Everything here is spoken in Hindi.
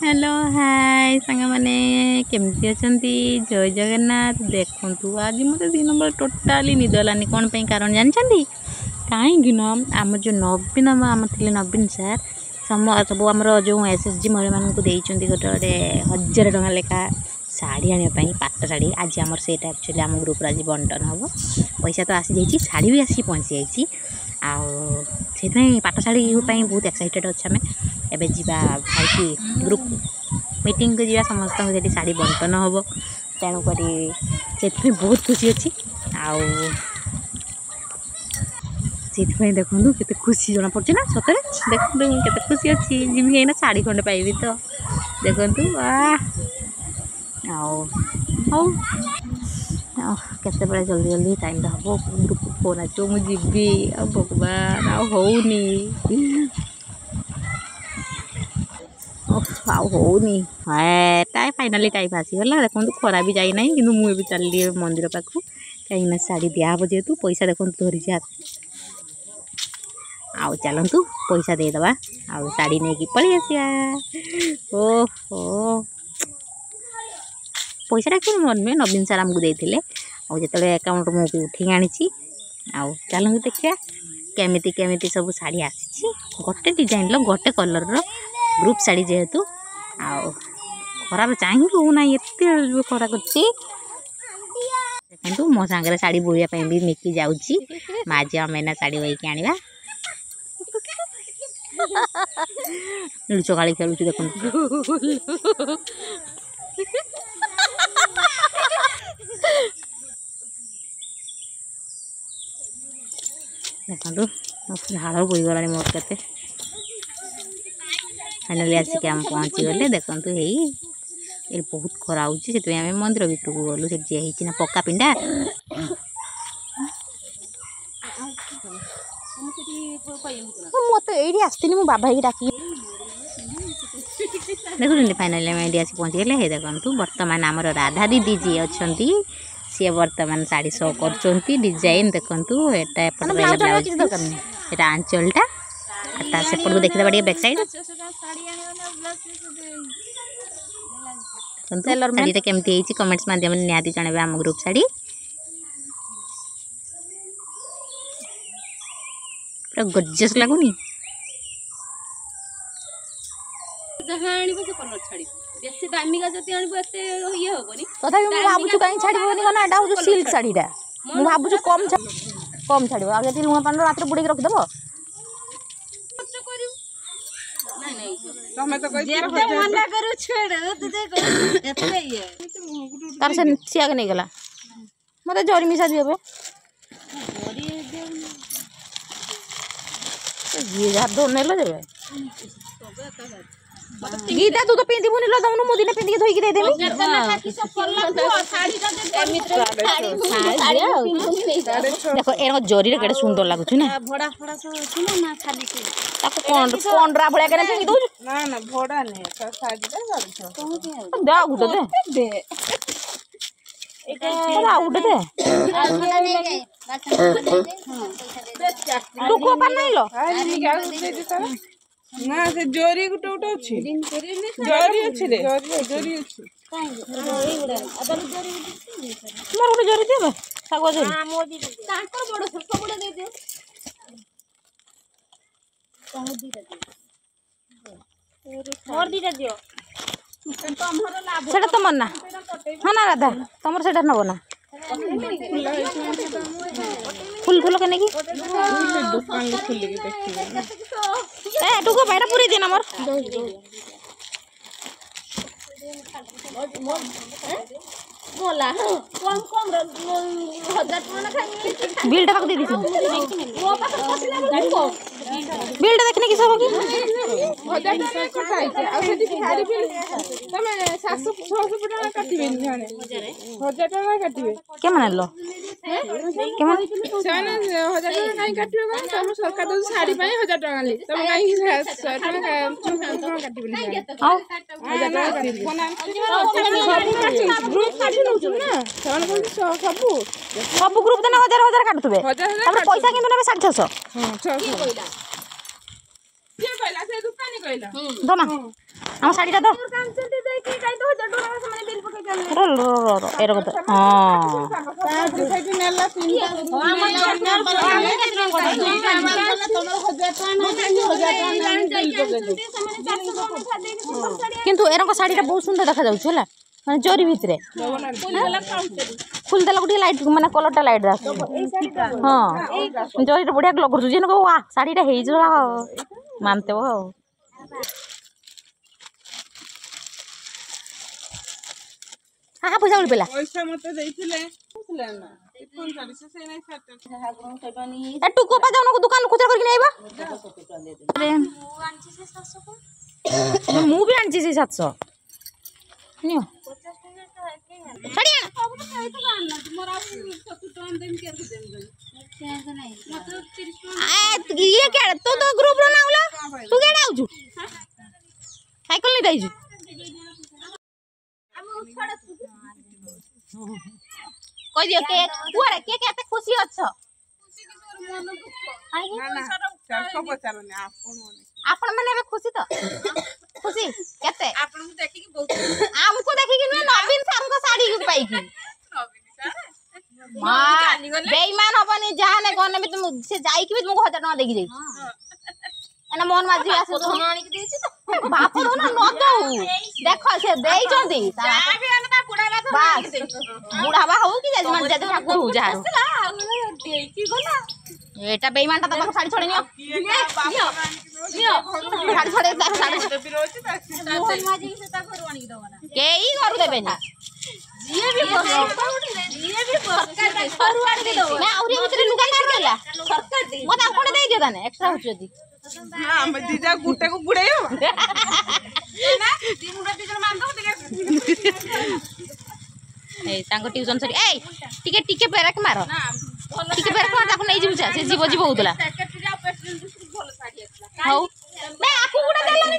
हेलो हाय सांग मैंने केमती अच्छा जय जगन्नाथ देखु आज मत दिन नंबर टोटाली निद लानी कौन पे कारण जानते कहीं आम जो नवीन आम थे नवीन सार सब आम जो एसएसजी महिला मानक गोटे गोटे 1000 टଙ୍କା लेखा शाढ़ी आने पाट शाढ़ी आज आम से एक्चुअली आम ग्रुप आज बंटन हम पैसा तो आसी जाइए शाढ़ी भी आसी पहुँची जाइए पाट शाढ़ी बहुत एक्साइटेड अच्छे आम एवं जा भाई ग्रुप मीटिंग को जा समस्त से शाढ़ी बंटन हम तेणुक से बहुत खुशी अच्छी से देखो के खुशी जना पड़े ना सतरे देखो के खुशी अच्छी जिमी ना शाढ़ी खंडे पाइबी तो देखु केते बड़े जल्दी जल्दी टाइम हम ग्रुप फोन आज मुझी भगवान आनी होनी है फाइनाली टाइम आसीगला देखो खरा भी जाई नहीं कि मुझे चलिए मंदिर पाखु कहीं शाढ़ी दिहब जेहेतु पैसा देखो धरी हाथ आउ चलतु पैसा देदबा आउ शाढ़ी नहीं पलि आसिया ओहो पैसा एक्चुअली मन में नवीन सार आमको देते आते अकाउंट मुझे उठे आनी आउ चलतु देखिया केमिति केमिति सब शाढ़ी आसी गोटे डिजाइन गोटे कलर ग्रुप शाढ़ी जेहेतु आउ खराब चाहिए रोना एत खरा कर मो सांगे शाढ़ी बोलिया भी मिकी जाऊँगी माँ जी मैना शाढ़ी बोईकी आने लुचकाली खेलु देख देखो झाड़ बोईगला मोर के फाइनाली आसिक आम पहुँची गले देखु ये बहुत खरा होमें मंदिर भर को गलु से ना पक्का पिंडा मत ये आसती मो बाबा ही डाक देखुं फाइनाली आम ये पहुँची गले देखु बर्तमान आम राधा दीदी जी अच्छा सी बर्तमान शाढ़ी शो कर डिजाइन देखु यहाँ आंचलटा सेपट को देखा बढ़िया बैक साइड शाढ़ी केमती कमेंट्स माध्यम निहाती जनइबे आम ग्रुप शाढ़ी पूरा गॉर्जियस लगुनी सिल्क शाढ़ीटा मुझे कम छाड़ आगे लुण पानी रात बुड़े रखिदेव तार से सियाग नहीं गला मत जरी मिसा दिए गीता तू तो पिंधि बुनी लो दमनु मुदी ने पिंधि के धोई के दे देबी देखो एनो जरी रे केडे सुंदर लागु छी ना भड़ा फड़ा सुनो ना खाली से ताको कोंडरा भळ्या केना पिंधि दउ ना ना भड़ा ने साड़ी रे जाउ छ दा उडे दे एका उडे दे तू को पर नहीं लो ना से जोरी गुटे गुटे अछि जोरी अछि रे जोरी अछि मोर गुटे जोरी देबे सागो जोरी हां मोदी तांकर बड़ सब गुटे दे दे मोदी दे मोर दीटा दियो तमरो लाभ सेटा तमर ना हां ना राधा तमर सेटा नबो ना फूल फूल कने की दुकान के फूल के देखिबे ए टुको बैठा पूरी दिन हमर बोला कम कम 1000 टका खाई बिल टाका दे दी मो पास पसिना देखो बिल देखने की सब की 1000 टका कटाई छै आ सेठी सारी बिल तमे 700 600 टका काटिबे जाने 1000 टका काटिबे के माने लो के माने जाने 1000 टका नहीं काटिबे तमे सरकार तो साड़ी पाए 1000 टका ले तमे काई 100 टका काटिबे आ 1000 टका काटिबे ग्रुप काटी नउछु ना सब ग्रुप देना 1000 काटुबे तमे पैसा किंतु नेबे 600 हां 600 की कहला से दुकानी कहला धमा ଆମ ଶାଢ଼ୀଟା ତ ଏର କଥା କିନ୍ତୁ ଏରଙ୍କ ଶାଢ଼ୀଟା ବହୁତ ସୁନ୍ଦର ଦେଖାଯାଉଛି ହେଲା ମାନେ ଜରି ଭିତରେ ଫୁଲ ଦେଲା ଟିକେ ଲାଇଟ୍ ମାନେ କଲରଟା ଲାଇଟ୍ ଆସୁଛି ହଁ ଜରିଟା ବଢ଼ିଆ ଗ୍ଲୋ କରୁଛୁ ଯେନ ୱା ଶାଢ଼ୀଟା ହେଇଯିବ ମାନିଦେବ ଆଉ ହଁ ପଇସା ମିଳିଲା ପଇସା ମତେ ଦେଇଥିଲେ ଟୁକୁ ପା ଯାଉନ ଦୋକାନ ଖୁଚୁରା କରିକି ନେଇବା ମୁଁ ବି ଆଣିଛି ସେଇ 700 ନିଅ ଇଏ କେଡେ ତୁ ତ ଗ୍ରୁପ ର ନାଉଲା ତୁ କେଡେ ଆଉଛୁ ସାଇକେଲ ନେଇ ଯାଇଛୁ କହିଦିଅ କେ କୁଆଡେ କେ କେତେ ଖୁସି ଅଛ ଆପଣ ମାନେ ଏବେ ଖୁସି ତ ଖୁସି କେତେ ଆପଣଙ୍କୁ ଦେଖିକି ବହୁତ ଆମକୁ ଦେଖିକି ନୁହେଁ ନବୀନ ସାରଙ୍କ ଶାଢୀ ପାଇକି ବେଇମାନ ହବନି ଯାହା ନାଇଁ ଗନେ ବି ସେ ଯାଇକି ବି ତୁମକୁ 1000 ଟଙ୍କା ଦେଇକି ଯାଇଛି ଏନା ମୋହନ ମାଝି ଆସୁ ବାପ ଦଉନ ନ ଦଉ ଦେଖ ସେ ଦେଇଛନ୍ତି ବୁଢା ବା ହଉ କି ଜେଜେ ଠାକୁର ହଉ ଯାହାର ଏଟା ବେଇମାନଟା ତମ ଶାଢୀ ଛଡେଇ ନିଅ ଶାଢୀ ଛଡେଇ କେହି ଘରୁ ଦେବେନି ଆହୁରି ଭିତରେ ଲୁଗା କାଢିଦେଲା ମତେ ଆଉ କଣ ଦେଇଦିଅ ତାନେ ଏକ୍ସଟ୍ରା ହଉଛି ଯଦି ଗୁଟେକୁ ଗୁଡେଇ ଏଇ ତାଙ୍କ ଟ୍ୟୁସନ ସରି ଏଇ ଟିକେ ଟିକେ ବ୍ରେକ୍ ମାର ଟିକେ ବ୍ରେକ୍ ମାର ତାକୁ ନେଇ ଯିବୁ ସେ ଯିବ ହଉଥିଲା ହଉ ଆକୁ ଗୁଡା ଦେଲନି